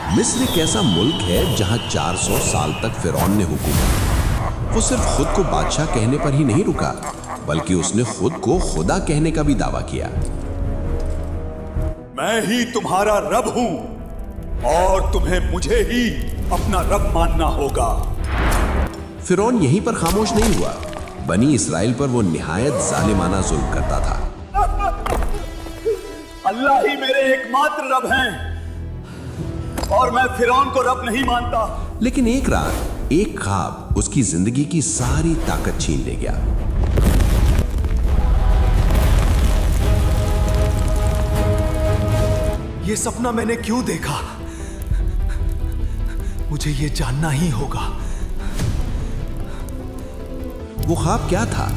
मिस्र एक ऐसा मुल्क है जहां 400 साल तक फिरौन ने हुकूमत। वो सिर्फ खुद को बादशाह कहने पर ही नहीं रुका, बल्कि उसने खुद को खुदा कहने का भी दावा किया। मैं ही तुम्हारा रब हूं और तुम्हें मुझे ही अपना रब मानना होगा। फिरौन यहीं पर खामोश नहीं हुआ। बनी इसराइल पर वो निहायत जालिमाना जुल्म करता था। अल्लाह ही मेरे एकमात्र रब हैं और मैं फिरौन को रब नहीं मानता। लेकिन एक रात एक ख्वाब उसकी जिंदगी की सारी ताकत छीन ले गया। ये सपना मैंने क्यों देखा? मुझे ये जानना ही होगा। वो ख्वाब क्या था?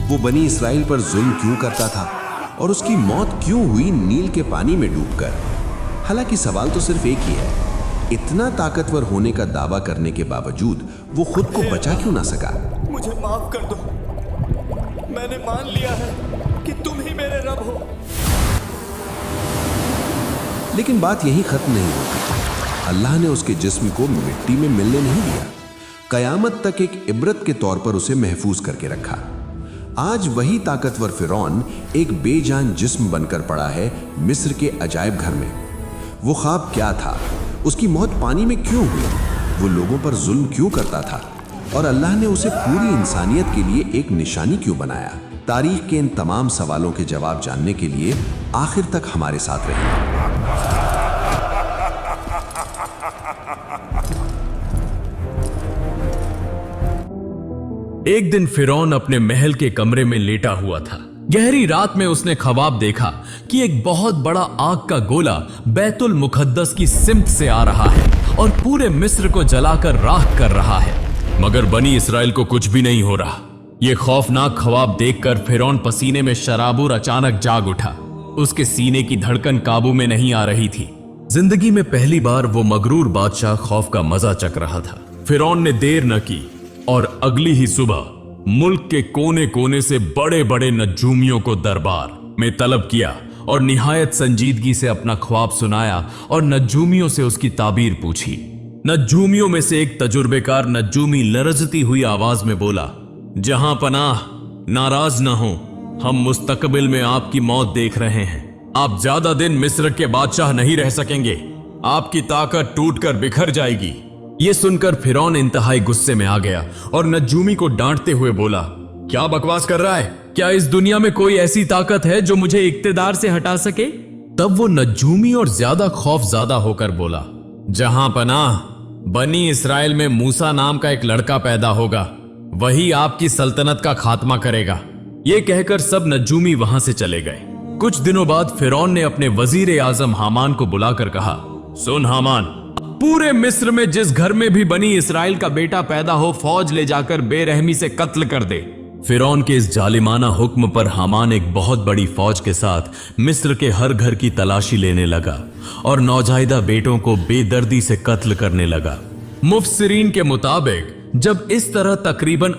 वो बनी इसराइल पर जुल्म क्यों करता था और उसकी मौत क्यों हुई नील के पानी में डूबकर? हालांकि सवाल तो सिर्फ एक ही है, इतना ताकतवर होने का दावा करने के बावजूद वो खुद को बचा क्यों ना सका? मुझे माफ कर दो, मैंने मान लिया है कि तुम ही मेरे रब हो। लेकिन बात यहीं खत्म नहीं होती। अल्लाह ने उसके जिस्म को मिट्टी में मिलने नहीं दिया। कयामत तक एक इबरत के तौर पर उसे महफूज करके रखा। आज वही ताकतवर फिरौन एक बेजान जिस्म बनकर पड़ा है मिस्र के अजायब घर में। वो ख्वाब क्या था? उसकी मौत पानी में क्यों हुई? वो लोगों पर जुल्म क्यों करता था? और अल्लाह ने उसे पूरी इंसानियत के लिए एक निशानी क्यों बनाया? तारीख के इन तमाम सवालों के जवाब जानने के लिए आखिर तक हमारे साथ रहिए। एक दिन फिरौन अपने महल के कमरे में लेटा हुआ था। गहरी रात में उसने ख्वाब देखा कि एक बहुत बड़ा आग का गोला बैतुल मुकद्दस की सिमत से आ रहा है और पूरे मिस्र को जलाकर राख कर रहा है, मगर बनी इसराइल को कुछ भी नहीं हो रहा। ये खौफनाक ख्वाब देखकर फिरौन पसीने में शराबुर अचानक जाग उठा। उसके सीने की धड़कन काबू में नहीं आ रही थी। जिंदगी में पहली बार वो मगरूर बादशाह खौफ का मजा चख रहा था। फिरौन ने देर न की और अगली ही सुबह मुल्क के कोने कोने से बड़े बड़े नजूमियों को दरबार में तलब किया और निहायत संजीदगी से अपना ख्वाब सुनाया और नजूमियों से उसकी ताबीर पूछी। नजूमियों में से एक तजुर्बेकार नजूमी लरजती हुई आवाज में बोला, जहां पनाह, नाराज न हो, हम मुस्तकबिल में आपकी मौत देख रहे हैं। आप ज्यादा दिन मिस्र के बादशाह नहीं रह सकेंगे। आपकी ताकत टूटकर बिखर जाएगी। ये सुनकर फिरौन इंतहाई गुस्से में आ गया और नजूमी को डांटते हुए बोला, क्या बकवास कर रहा है? क्या इस दुनिया में कोई ऐसी ताकत है जो मुझे इक्तिदार से हटा सके? तब वो नजूमी और ज्यादा खौफज़दा होकर बोला, जहां पनाह, बनी इसराइल में मूसा नाम का एक लड़का पैदा होगा, वही आपकी सल्तनत का खात्मा करेगा। ये कहकर सब नजूमी वहां से चले गए। कुछ दिनों बाद फिरौन ने अपने वजीर आजम हामान को बुलाकर कहा, सुन हामान, पूरे मिस्र में जिस घर में भी बनी इसराइल का बेटा पैदा हो, फौज ले जाकर बेरहमी से कत्ल कर दे। फिरौन के इस जालिमाना हुक्म पर हामान एक बहुत बड़ी फौज के साथ मिस्र के हर घर की तलाशी लेने लगा और नौजायदा बेटों को बेदर्दी से कत्ल करने लगा। मुफस्सिरीन के मुताबिक जब इस तरह तकरीबन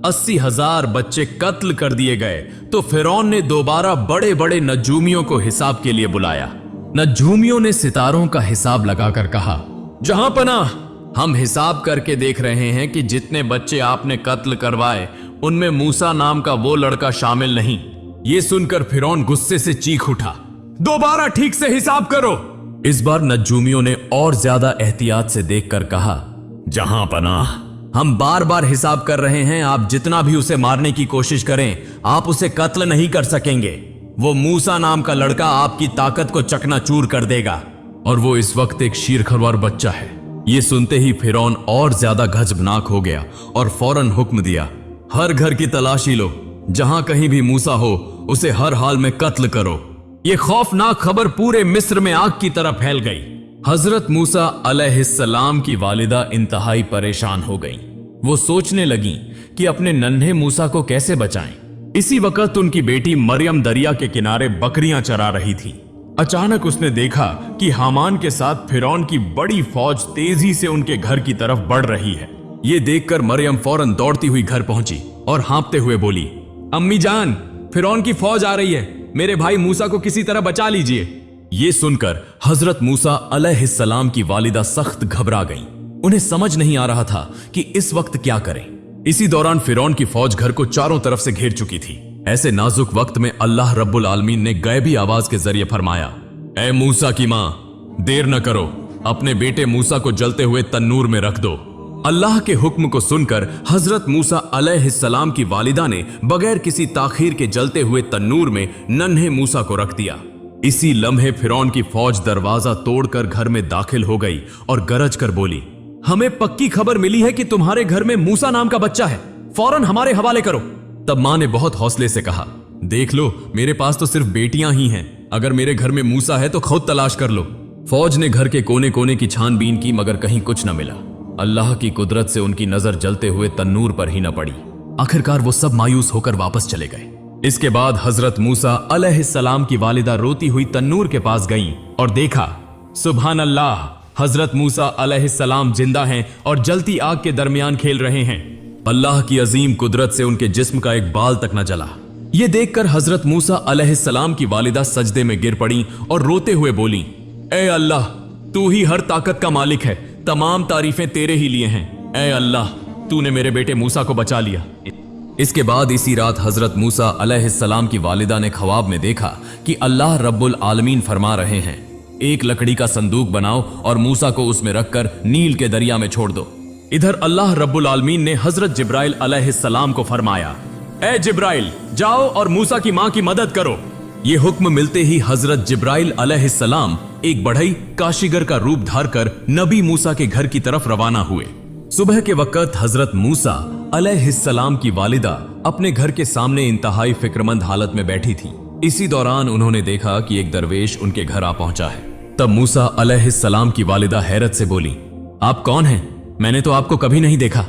80,000 बच्चे कत्ल कर दिए गए तो फिरौन ने दोबारा बड़े बड़े नजूमियों को हिसाब के लिए बुलाया। नजूमियों ने सितारों का हिसाब लगाकर कहा, जहां पनाह, हम हिसाब करके देख रहे हैं कि जितने बच्चे आपने कत्ल करवाए उनमें मूसा नाम का वो लड़का शामिल नहीं। ये सुनकर फिरौन गुस्से से चीख उठा, दोबारा ठीक से हिसाब करो। इस बार नजूमियों ने और ज्यादा एहतियात से देखकर कहा, जहां पनाह, हम बार बार हिसाब कर रहे हैं। आप जितना भी उसे मारने की कोशिश करें, आप उसे कत्ल नहीं कर सकेंगे। वो मूसा नाम का लड़का आपकी ताकत को चकनाचूर कर देगा और वो इस वक्त एक शीरखरवार बच्चा है। ये सुनते ही फिरौन और ज्यादा गजबनाक हो गया और फौरन हुक्म दिया, हर घर की तलाशी लो, जहां कहीं भी मूसा हो उसे हर हाल में कत्ल करो। ये खौफनाक खबर पूरे मिस्र में आग की तरह फैल गई। हजरत मूसा अलैहिस्सलाम की वालिदा इंतहाई परेशान हो गई। वो सोचने लगी कि अपने नन्हे मूसा को कैसे बचाएं। इसी वक्त उनकी बेटी मरियम दरिया के किनारे बकरियां चरा रही थी। अचानक उसने देखा कि हामान के साथ फिरौन की बड़ी फौज तेजी से उनके घर की तरफ बढ़ रही है। ये देखकर मरियम फौरन दौड़ती हुई घर पहुंची और हाँफते हुए बोली, अम्मी जान, फिरौन की फौज आ रही है, मेरे भाई मूसा को किसी तरह बचा लीजिए। ये सुनकर हजरत मूसा अलैहिस्सलाम की वालिदा सख्त घबरा गईं। उन्हें समझ नहीं आ रहा था कि इस वक्त क्या करें। इसी दौरान फिरौन की फौज घर को चारों तरफ से घेर चुकी थी। ऐसे नाजुक वक्त में अल्लाह रब्बुल आलमीन ने गैबी आवाज के जरिए फरमाया, ऐ मूसा की मां, देर न करो, अपने बेटे मूसा को जलते हुए तन्नूर में रख दो। अल्लाह के हुक्म को सुनकर हजरत मूसा अलैहिस्सलाम की वालिदा ने बगैर किसी ताखीर के जलते हुए तन्नूर में नन्हे मूसा को रख दिया। इसी लम्हे फिरौन की फौज दरवाजा तोड़कर घर में दाखिल हो गई और गरज कर बोली, हमें पक्की खबर मिली है कि तुम्हारे घर में मूसा नाम का बच्चा है, फौरन हमारे हवाले करो। तब मां ने बहुत हौसले से कहा, देख लो, मेरे पास तो सिर्फ बेटियां ही हैं, अगर मेरे घर में मूसा है तो खुद तलाश कर लो। फौज ने घर के कोने कोने की छानबीन की मगर कहीं कुछ न मिला। अल्लाह की कुदरत से उनकी नजर जलते हुए तन्नूर पर ही न पड़ी। आखिरकार वो सब मायूस होकर वापस चले गए। इसके बाद हजरत मूसा अलैहिस्सलाम की वालिदा रोती हुई तन्नूर के पास गईं और देखा, सुभान अल्लाह, हजरत मूसा अलैहिस्सलाम जिंदा हैं और जलती आग के दरमियान खेल रहे हैं। अल्लाह की अजीम कुदरत से उनके जिस्म का एक बाल तक न जला। ये देखकर हजरत मूसा अलैहिस्सलाम की वालिदा सजदे में गिर पड़ी और रोते हुए बोली, ऐ अल्लाह, तू ही हर ताकत का मालिक है, तमाम तारीफें तेरे ही लिए हैं। ऐ अल्लाह, तूने मेरे बेटे मूसा को बचा लिया। इसके बाद इसी रात हजरत मूसा अलैहिस्सलाम की वालिदा ने ख्वाब में देखा कि अल्लाह रब्बुल आलमीन फरमा रहे हैं, एक लकड़ी का संदूक बनाओ और मूसा को उसमें रखकर नील के दरिया में छोड़ दो। इधर अल्लाह रब्बुल आलमीन ने हजरत जिब्राइल अलैहिस्सलाम को फरमाया, ऐ जिब्राइल, जाओ और मूसा की मां की मदद करो। ये हुक्म मिलते ही हजरत जिब्राइल अलैहिस्सलाम एक बढ़ई काशीगर का रूप धारकर नबी मूसा के घर की तरफ रवाना हुए। सुबह के वक्त हजरत मूसा अलैहिस्सलाम की वालिदा अपने घर के सामने इंतहाई फिक्रमंद हालत में बैठी थी। इसी दौरान उन्होंने देखा कि एक दरवेश उनके घर आ पहुंचा है। तब मूसा अलैहिस्सलाम की वालिदा हैरत से बोली, आप कौन हैं? मैंने तो आपको कभी नहीं देखा।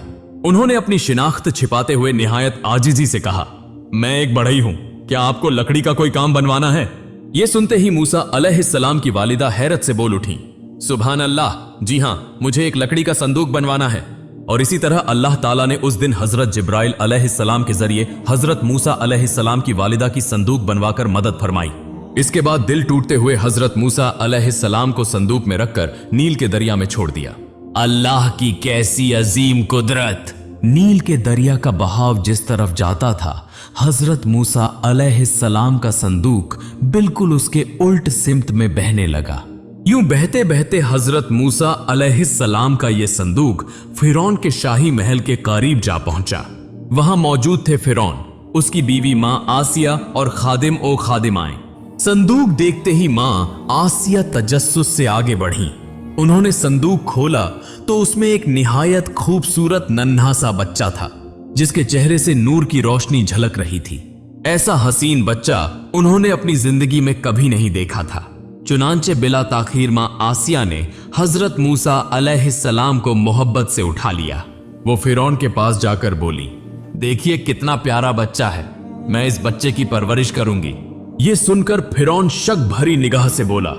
उन्होंने अपनी शिनाख्त छिपाते हुए निहायत आजिजी से कहा, मैं एक बढ़ई हूं, क्या आपको लकड़ी का कोई काम बनवाना है? ये सुनते ही मूसा अलैहिस्सलाम की वालिदा हैरत से बोल उठी, सुभान अल्लाह, जी हां, मुझे एक लकड़ी का संदूक बनवाना है। और इसी तरह अल्लाह ताला ने उस दिन हजरत जिब्राइल अलैहिस्सलाम के जरिए हजरत मूसा अलैहिस्सलाम की वालिदा की संदूक बनवाकर मदद फरमाई। इसके बाद दिल टूटते हुए हजरत मूसा अलैहिस्सलाम को संदूक में रखकर नील के दरिया में छोड़ दिया। अल्लाह की कैसी अजीम कुदरत! नील के दरिया का बहाव जिस तरफ जाता था, हजरत मूसा अलैहिस्सलाम का संदूक बिल्कुल उसके उल्ट सिमत में बहने लगा। यूं बहते बहते हजरत मूसा अलैहिस्सलाम का यह संदूक फिरौन के शाही महल के करीब जा पहुंचा। वहां मौजूद थे फिरौन, उसकी बीवी मां आसिया और खादिम ओ खादिमाएं। संदूक देखते ही मां आसिया तजस्सुस से आगे बढ़ी। उन्होंने संदूक खोला तो उसमें एक निहायत खूबसूरत नन्हा सा बच्चा था, जिसके चेहरे से नूर की रोशनी झलक रही थी। ऐसा हसीन बच्चा उन्होंने अपनी जिंदगी में कभी नहीं देखा था। चुनांचे बिला ताखीर मां आसिया ने हजरत मूसा अलैहिस्सलाम को मोहब्बत से उठा लिया। वो फिरौन के पास जाकर बोली, देखिए कितना प्यारा बच्चा है, मैं इस बच्चे की परवरिश करूंगी। ये सुनकर फिरौन शक भरी निगाह से बोला,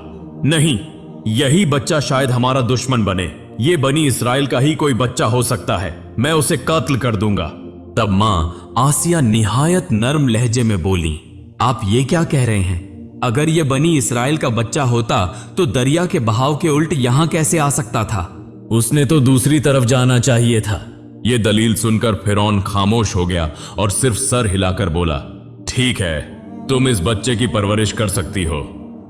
नहीं, यही बच्चा शायद हमारा दुश्मन बने। ये बनी इसराइल का ही कोई बच्चा हो सकता है, मैं उसे कत्ल कर दूंगा। तब मां आसिया निहायत नर्म लहजे में बोली, आप ये क्या कह रहे हैं? अगर ये बनी इसराइल का बच्चा होता तो दरिया के बहाव के उल्ट यहां कैसे आ सकता था? उसने तो दूसरी तरफ जाना चाहिए था। ये दलील सुनकर फिरौन खामोश हो गया और सिर्फ सर हिलाकर बोला, ठीक है, तुम इस बच्चे की परवरिश कर सकती हो।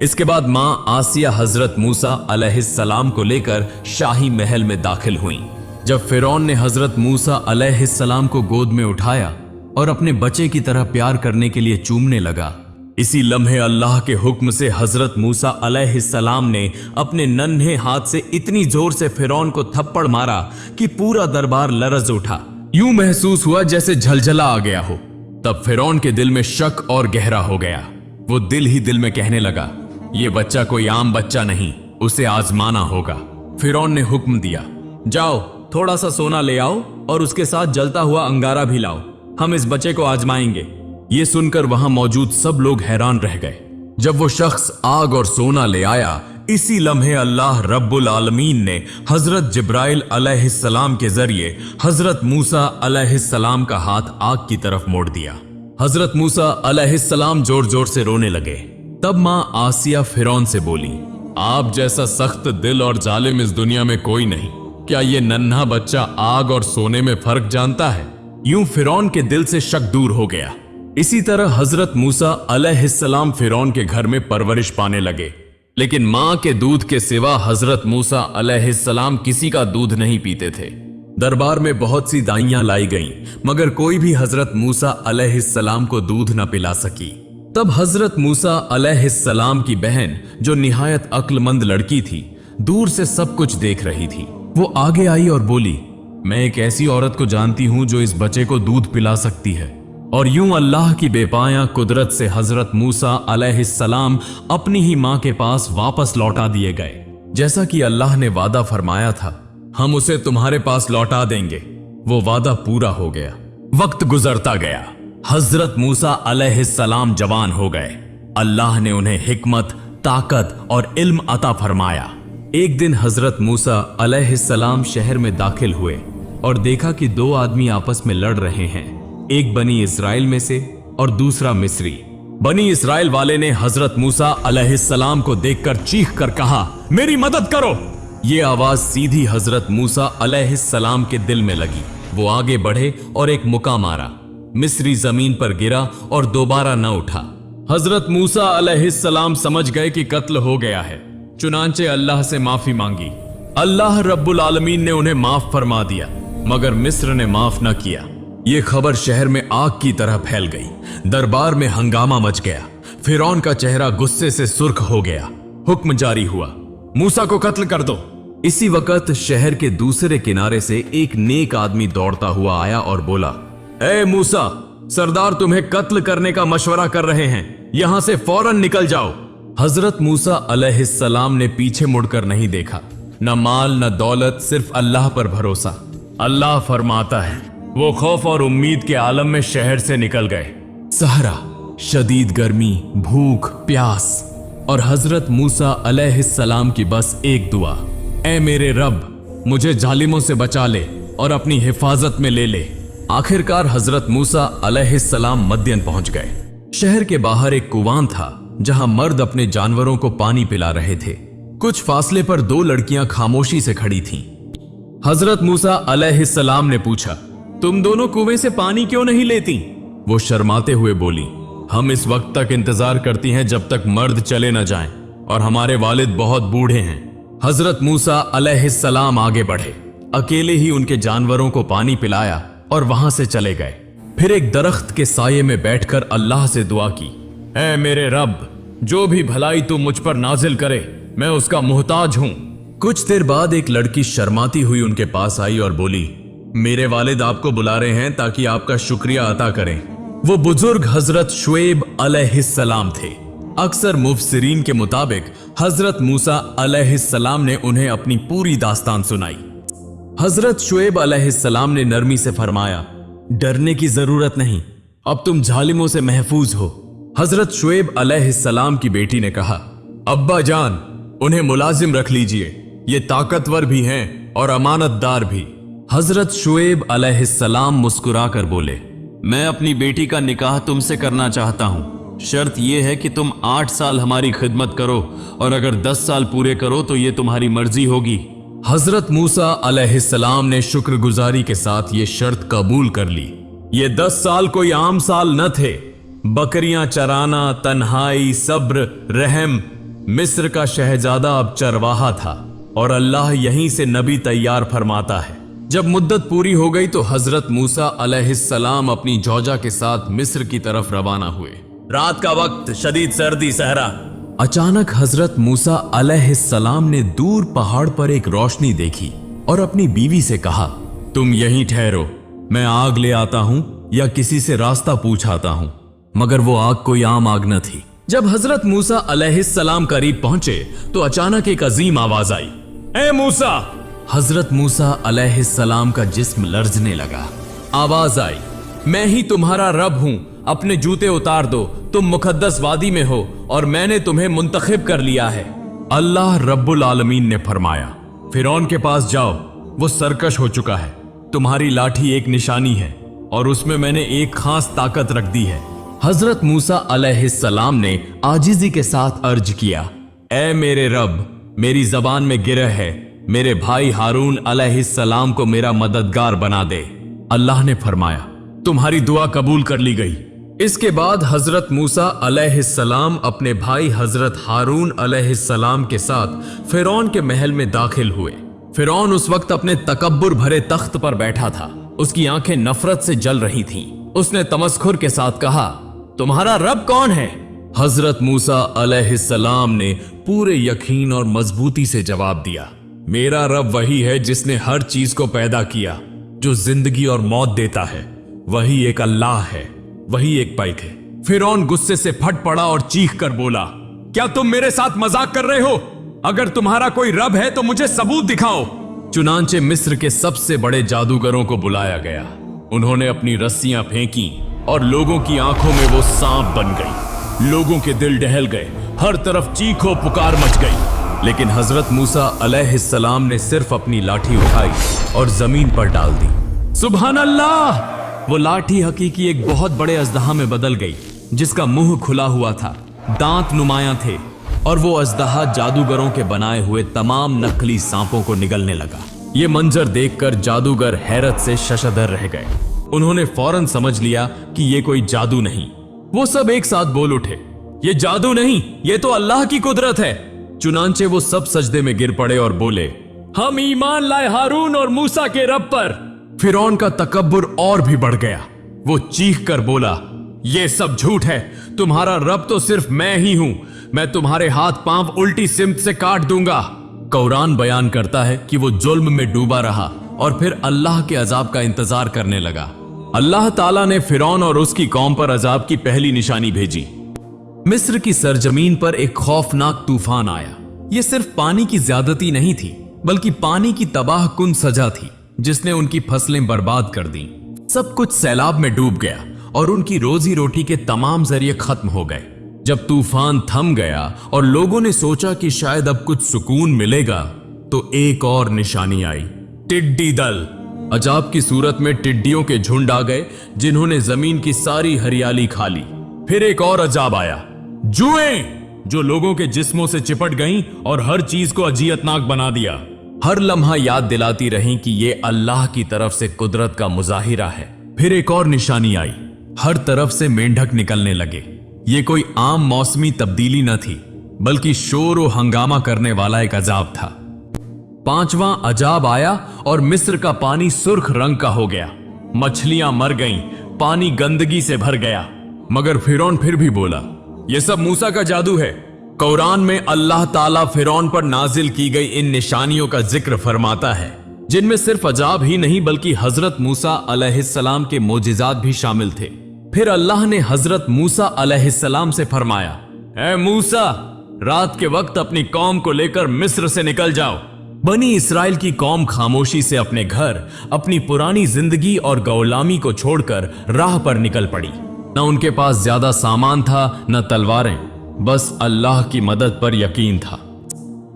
इसके बाद मां आसिया हजरत मूसा अलैहिस्सलाम को लेकर शाही महल में दाखिल हुई। जब फिरौन ने हजरत मूसा अलैहिस्सलाम को गोद में उठाया और अपने बच्चे की तरह प्यार करने के लिए चूमने लगा, इसी लम्हे अल्लाह के हुक्म से हजरत मूसा अलैहिस्सलाम ने अपने नन्हे हाथ से इतनी जोर से फिरौन को थप्पड़ मारा कि पूरा दरबार लरज उठा। यूं महसूस हुआ जैसे झलझला आ गया हो। तब फिरौन के दिल में शक और गहरा हो गया। वो दिल ही दिल में कहने लगा, ये बच्चा कोई आम बच्चा नहीं, उसे आजमाना होगा। फिरौन ने हुक्म दिया, जाओ थोड़ा सा सोना ले आओ और उसके साथ जलता हुआ अंगारा भी लाओ, हम इस बच्चे को आजमाएंगे। ये सुनकर वहां मौजूद सब लोग हैरान रह गए। जब वो शख्स आग और सोना ले आया, इसी लम्हे अल्लाह रब्बुल आलमीन ने हजरत जिब्राइल अलैहिस्सलाम के जरिए हजरत मूसा अलैहिस्सलाम का हाथ आग की तरफ मोड़ दिया। हजरत मूसा अलैहिस्सलाम जोर जोर से रोने लगे। तब मां आसिया फिरौन से बोली, आप जैसा सख्त दिल और जालिम इस दुनिया में कोई नहीं। क्या ये नन्हा बच्चा आग और सोने में फर्क जानता है? यूं फिरौन के दिल से शक दूर हो गया। इसी तरह हजरत मूसा अलैहिस्सलाम फिरौन के घर में परवरिश पाने लगे, लेकिन मां के दूध के सिवा हजरत मूसा अलैहिस्सलाम किसी का दूध नहीं पीते थे। दरबार में बहुत सी दाइयां लाई गईं, मगर कोई भी हजरत मूसा अलैहिस्सलाम को दूध न पिला सकी। तब हजरत मूसा अलैहिस्सलाम की बहन, जो निहायत अक्लमंद लड़की थी, दूर से सब कुछ देख रही थी। वो आगे आई और बोली, मैं एक ऐसी औरत को जानती हूं जो इस बच्चे को दूध पिला सकती है। और यूं अल्लाह की बेपाया कुदरत से हजरत मूसा अलैहिस्सलाम अपनी ही मां के पास वापस लौटा दिए गए। जैसा कि अल्लाह ने वादा फरमाया था, हम उसे तुम्हारे पास लौटा देंगे, वो वादा पूरा हो गया। वक्त गुजरता गया, हजरत मूसा अलैहिस्सलाम जवान हो गए। अल्लाह ने उन्हें हिकमत, ताकत और इल्म अता फरमाया। एक दिन हजरत मूसा अलैहिस्सलाम शहर में दाखिल हुए और देखा कि दो आदमी आपस में लड़ रहे हैं, एक बनी इस्राइल में से और दूसरा मिस्री। बनी इस्राइल वाले ने हजरत मूसा अलैहिस्सलाम को देखकर चीख कर कहा, मेरी मदद करो। ये आवाज सीधी हजरत मूसा अलैहिस्सलाम के दिल में लगी। वो आगे बढ़े और एक मुक्का मारा। मिस्री जमीन पर गिरा और दोबारा न उठा। हजरत मूसा अलैहिस्सलाम समझ गए कि कत्ल हो गया है, चुनांचे अल्लाह से माफी मांगी। अल्लाह रब्बुल आलमीन ने उन्हें माफ फरमा दिया, मगर मिस्र ने माफ न किया। ये खबर शहर में आग की तरह फैल गई। दरबार में हंगामा मच गया। फिरौन का चेहरा गुस्से से सुर्ख हो गया। हुक्म जारी हुआ, मूसा को कत्ल कर दो। इसी वक्त शहर के दूसरे किनारे से एक नेक आदमी दौड़ता हुआ आया और बोला, ए मूसा, सरदार तुम्हें कत्ल करने का मशवरा कर रहे हैं, यहां से फौरन निकल जाओ। हजरत मूसा अलैहिस्सलाम ने पीछे मुड़कर नहीं देखा। न माल न दौलत, सिर्फ अल्लाह पर भरोसा। अल्लाह फरमाता है, वो खौफ और उम्मीद के आलम में शहर से निकल गए। सहरा, शदीद गर्मी, भूख, प्यास और हजरत मूसा अलैहिस्सलाम की बस एक दुआ, ऐ मेरे रब, मुझे जालिमों से बचा ले और अपनी हिफाजत में ले ले। आखिरकार हजरत मूसा अलैहिस्सलाम मद्यन पहुंच गए। शहर के बाहर एक कुआं था जहां मर्द अपने जानवरों को पानी पिला रहे थे। कुछ फासले पर दो लड़कियां खामोशी से खड़ी थीं। हजरत मूसा अलैहिस्सलाम ने पूछा, तुम दोनों कुएं से पानी क्यों नहीं लेती? वो शर्माते हुए बोली, हम इस वक्त तक इंतजार करती हैं जब तक मर्द चले न जाएं, और हमारे वालिद बहुत बूढ़े हैं। हजरत मूसा अलैहिस्सलाम आगे बढ़े, अकेले ही उनके जानवरों को पानी पिलाया और वहां से चले गए। फिर एक दरख्त के साये में बैठकर अल्लाह से दुआ की, ऐ मेरे रब, जो भी भलाई तू मुझ पर नाजिल करे, मैं उसका मुहताज हूं। कुछ देर बाद एक लड़की शर्माती हुई उनके पास आई और बोली, मेरे वालिद आपको बुला रहे हैं ताकि आपका शुक्रिया अता करें। वो बुजुर्ग हजरत शुएब अलैहिस्सलाम थे। अक्सर मुफस्सिरीन के मुताबिक हजरत मूसा अलैहिस्सलाम ने उन्हें अपनी पूरी दास्तान सुनाई। हजरत शुएब अलैहिस्सलाम ने नरमी से फरमाया, डरने की जरूरत नहीं, अब तुम जालिमों से महफूज हो। हजरत शुएब अलैहिस्सलाम की बेटी ने कहा, अब्बा जान, उन्हें मुलाजिम रख लीजिए, ये ताकतवर भी हैं और अमानतदार भी। हजरत शुएब अलैहिस्सलाम मुस्कुराकर बोले, मैं अपनी बेटी का निकाह तुमसे करना चाहता हूं। शर्त यह है कि तुम 8 साल हमारी खिदमत करो, और अगर 10 साल पूरे करो तो ये तुम्हारी मर्जी होगी। हजरत मूसा अलैहिस्सलाम ने शुक्रगुजारी के साथ ये शर्त कबूल कर ली। ये 10 साल कोई आम साल न थे। बकरियां चराना, तन्हाई, सब्र, रहम। मिस्र का शहजादा अब चरवाहा था, और अल्लाह यहीं से नबी तैयार फरमाता है। जब मुद्दत पूरी हो गई तो हजरत मूसा अलैहिस्सलाम अपनी जौजा के साथ मिस्र की तरफ रवाना हुए। रात का वक्त, शदीद सर्दी, सहरा। अचानक हजरत मूसा अलैहिस्सलाम ने दूर पहाड़ पर एक रोशनी देखी और अपनी बीवी से कहा, तुम यहीं ठहरो, मैं आग ले आता हूं या किसी से रास्ता पूछ आता हूं। मगर वो आग कोई आम आग न थी। जब हजरत मूसा अलैहिस्सलाम करीब पहुंचे तो अचानक एक अजीम आवाज आई, ए मूसा। हजरत मूसा अलैहिस्सलाम का जिस्म लर्जने लगा। आवाज आई, मैं ही तुम्हारा रब हूं, अपने जूते उतार दो, तुम मुकद्दस वादी में हो और मैंने तुम्हें मुंतखिब कर लिया है। अल्लाह रब्बुल आलमीन ने फरमाया, फिरौन के पास जाओ, वो सरकश हो चुका है। तुम्हारी लाठी एक निशानी है और उसमें मैंने एक खास ताकत रख दी है। हजरत मूसा अलैहिस्सलाम ने आजिजी के साथ अर्ज किया, ऐ मेरे रब, मेरी जबान में गिरह है, मेरे भाई हारून अलैहिस्सलाम को मेरा मददगार बना दे। अल्लाह ने फरमाया, तुम्हारी दुआ कबूल कर ली गई। इसके बाद हजरत मूसा अलैहिस्सलाम अपने भाई हजरत हारून अलैहिस्सलाम के साथ फिरौन के महल में दाखिल हुए। फिरौन उस वक्त अपने तकब्बुर भरे तख्त पर बैठा था। उसकी आंखें नफरत से जल रही थीं। उसने तमस्खुर के साथ कहा, तुम्हारा रब कौन है? हजरत मूसा अलैहिस्सलाम ने पूरे यकीन और मजबूती से जवाब दिया, मेरा रब वही है जिसने हर चीज को पैदा किया, जो जिंदगी और मौत देता है। वही एक अल्लाह है, वही एक पैक है। फिरौन गुस्से से फट पड़ा और चीख कर बोला, क्या तुम मेरे साथ मजाक कर रहे हो? अगर तुम्हारा कोई रब है तो मुझे सबूत दिखाओ। चुनांचे मिस्र के सबसे बड़े जादूगरों को बुलाया गया। उन्होंने अपनी रस्सियां फेंकी और लोगों की आंखों में वो सांप बन गई। लोगों के दिल दहल गए, हर तरफ चीखो पुकार मच गई। लेकिन हजरत मूसा अलैहिस्सलाम ने सिर्फ अपनी लाठी उठाई और जमीन पर डाल दी। सुभान अल्लाह! वो लाठी हकीकी एक बहुत बड़े अजदहा में बदल गई, जिसका मुंह खुला हुआ था, दांत नुमायां थे, और वो अजदहा जादूगरों के बनाए हुए तमाम नकली सांपों को निगलने लगा। ये मंजर देखकर जादूगर हैरत से शशदर रह गए। उन्होंने फौरन समझ लिया कि ये कोई जादू नहीं। वो सब एक साथ बोल उठे, ये जादू नहीं, ये तो अल्लाह की कुदरत है। चुनांचे वो सब सजदे में गिर पड़े और बोले, हम ईमान लाए हारून और मूसा के रब पर। फिरौन का तकब्बुर और भी बढ़ गया। वो चीख कर बोला, ये सब झूठ है, तुम्हारा रब तो सिर्फ मैं ही हूं। मैं तुम्हारे हाथ पांव उल्टी सिमत से काट दूंगा। कुरान बयान करता है कि वो जुल्म में डूबा रहा और फिर अल्लाह के अजाब का इंतजार करने लगा। अल्लाह ताला ने फिरौन और उसकी कौम पर अजाब की पहली निशानी भेजी। मिस्र की सरजमीन पर एक खौफनाक तूफान आया। यह सिर्फ पानी की ज्यादती नहीं थी, बल्कि पानी की तबाह कुन सजा थी, जिसने उनकी फसलें बर्बाद कर दी। सब कुछ सैलाब में डूब गया और उनकी रोजी रोटी के तमाम जरिए खत्म हो गए। जब तूफान थम गया और लोगों ने सोचा कि शायद अब कुछ सुकून मिलेगा, तो एक और निशानी आई, टिड्डी दल। अजाब की सूरत में टिड्डियों के झुंड आ गए, जिन्होंने जमीन की सारी हरियाली खा ली। फिर एक और अजाब आया, जुएं, जो लोगों के जिस्मों से चिपट गईं और हर चीज को अजियतनाक बना दिया। हर लम्हा याद दिलाती रहीं कि ये अल्लाह की तरफ से कुदरत का मुजाहिरा है। फिर एक और निशानी आई, हर तरफ से मेंढक निकलने लगे। ये कोई आम मौसमी तब्दीली न थी, बल्कि शोर और हंगामा करने वाला एक अजाब था। पांचवां अजाब आया और मिस्र का पानी सुर्ख रंग का हो गया। मछलियां मर गईं, पानी गंदगी से भर गया। मगर फिरौन फिर भी बोला, यह सब मूसा का जादू है। कुरान में अल्लाह ताला फिरौन पर नाजिल की गई इन निशानियों का जिक्र फरमाता है, जिनमें सिर्फ अजाब ही नहीं बल्कि हजरत मूसा अलैहिस्सलाम के मोजिजात भी शामिल थे। फिर अल्लाह ने हजरत मूसा अलैहिस्सलाम से फरमाया, ऐ मूसा, रात के वक्त अपनी कौम को लेकर मिस्र से निकल जाओ। बनी इस्राइल की कौम खामोशी से अपने घर, अपनी पुरानी जिंदगी और गुलामी को छोड़कर राह पर निकल पड़ी। न उनके पास ज्यादा सामान था, न तलवारें, बस अल्लाह की मदद पर यकीन था।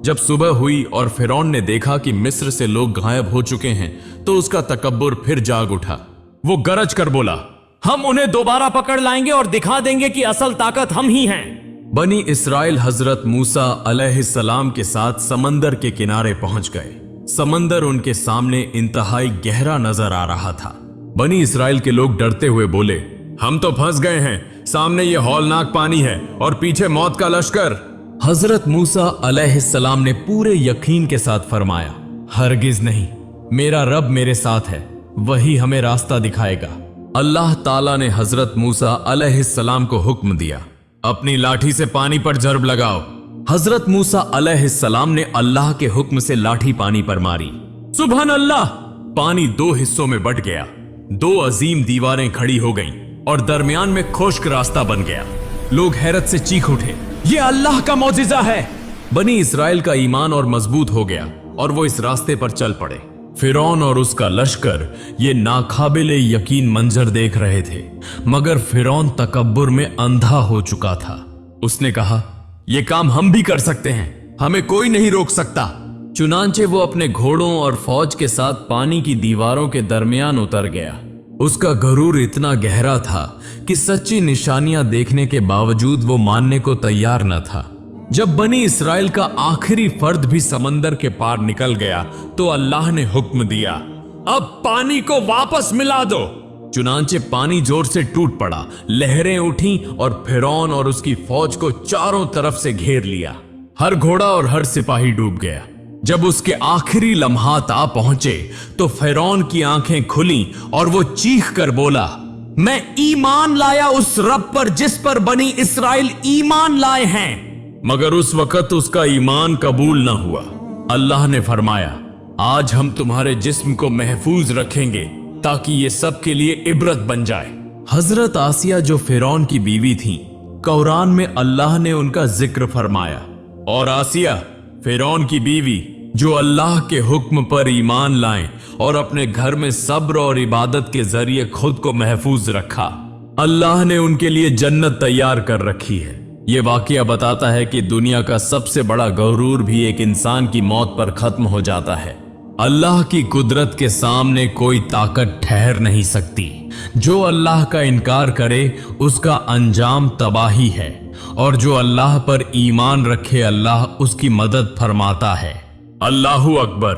जब सुबह हुई और फिरौन ने देखा कि मिस्र से लोग गायब हो चुके हैं, तो उसका तकब्बुर फिर जाग उठा। वो गरज कर बोला, हम उन्हें दोबारा पकड़ लाएंगे और दिखा देंगे कि असल ताकत हम ही हैं। बनी इस्राइल हजरत मूसा अलैहिस्सलाम के साथ समंदर के किनारे पहुंच गए। समंदर उनके सामने इंतहाई गहरा नजर आ रहा था। बनी इस्राइल के लोग डरते हुए बोले, हम तो फंस गए हैं, सामने ये हौलनाक पानी है और पीछे मौत का लश्कर। हजरत मूसा अलैहिस्सलाम ने पूरे यकीन के साथ फरमाया, हरगिज नहीं, मेरा रब मेरे साथ है, वही हमें रास्ता दिखाएगा। अल्लाह ताला ने हजरत मूसा अलैहिस्सलाम को हुक्म दिया, अपनी लाठी से पानी पर जरब लगाओ। हजरत मूसा अलैहिस्सलाम ने अल्लाह के हुक्म से लाठी पानी पर मारी। सुभान अल्लाह! पानी दो हिस्सों में बट गया। दो अजीम दीवारें खड़ी हो गईं और दरमियान में खुश्क रास्ता बन गया। लोग हैरत से चीख उठे, ये अल्लाह का मौजिजा है। बनी इस्राइल का ईमान और मजबूत हो गया और वो इस रास्ते पर चल पड़े। फिरौन और उसका लश्कर ये नाकाबिले यकीन मंजर देख रहे थे, मगर फिरौन तकब्बुर में अंधा हो चुका था। उसने कहा, ये काम हम भी कर सकते हैं, हमें कोई नहीं रोक सकता। चुनांचे वो अपने घोड़ों और फौज के साथ पानी की दीवारों के दरमियान उतर गया। उसका गरूर इतना गहरा था कि सच्ची निशानियां देखने के बावजूद वो मानने को तैयार न था। जब बनी इस्राएल का आखिरी फर्द भी समंदर के पार निकल गया तो अल्लाह ने हुक्म दिया, अब पानी को वापस मिला दो। चुनांचे पानी जोर से टूट पड़ा, लहरें उठी और फिरौन और उसकी फौज को चारों तरफ से घेर लिया। हर घोड़ा और हर सिपाही डूब गया। जब उसके आखिरी लम्हात आ पहुंचे तो फिरौन की आंखें खुली और वो चीख कर बोला, मैं ईमान लाया उस रब पर जिस पर बनी इस्राएल ईमान लाए हैं। मगर उस वक्त उसका ईमान कबूल न हुआ। अल्लाह ने फरमाया, आज हम तुम्हारे जिस्म को महफूज रखेंगे ताकि ये सब के लिए इबरत बन जाए। हजरत आसिया जो फिरौन की बीवी थी, कुरान में अल्लाह ने उनका जिक्र फरमाया, और आसिया फिरौन की बीवी जो अल्लाह के हुक्म पर ईमान लाएं और अपने घर में सब्र और इबादत के जरिए खुद को महफूज रखा, अल्लाह ने उनके लिए जन्नत तैयार कर रखी है। ये वाकया बताता है कि दुनिया का सबसे बड़ा गरूर भी एक इंसान की मौत पर खत्म हो जाता है। अल्लाह की कुदरत के सामने कोई ताकत ठहर नहीं सकती। जो अल्लाह का इनकार करे उसका अंजाम तबाही है, और जो अल्लाह पर ईमान रखे अल्लाह उसकी मदद फरमाता है। अल्लाहू अकबर।